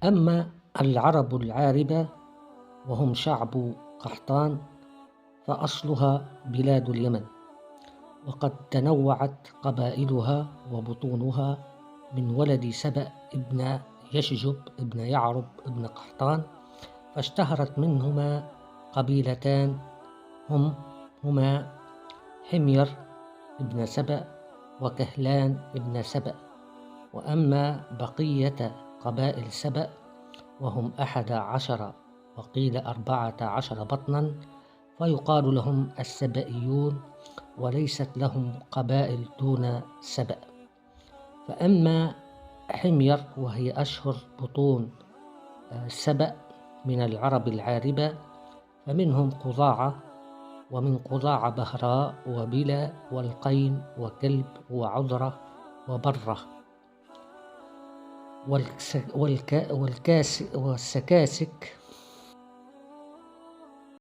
أما العرب العاربة وهم شعب قحطان فأصلها بلاد اليمن، وقد تنوعت قبائلها وبطونها من ولد سبأ ابن يشجب ابن يعرب ابن قحطان، فاشتهرت منهما قبيلتان هما حمير ابن سبأ وكهلان ابن سبأ. وأما بقية قبائل سبأ وهم 11 وقيل 14 بطنا فيقال لهم السبئيون، وليست لهم قبائل دون سبأ. فأما حمير وهي أشهر بطون سبأ من العرب العاربة فمنهم قضاعة، ومن قضاعة بهراء وبلا والقين وكلب وعذرة وبرة والسكاسك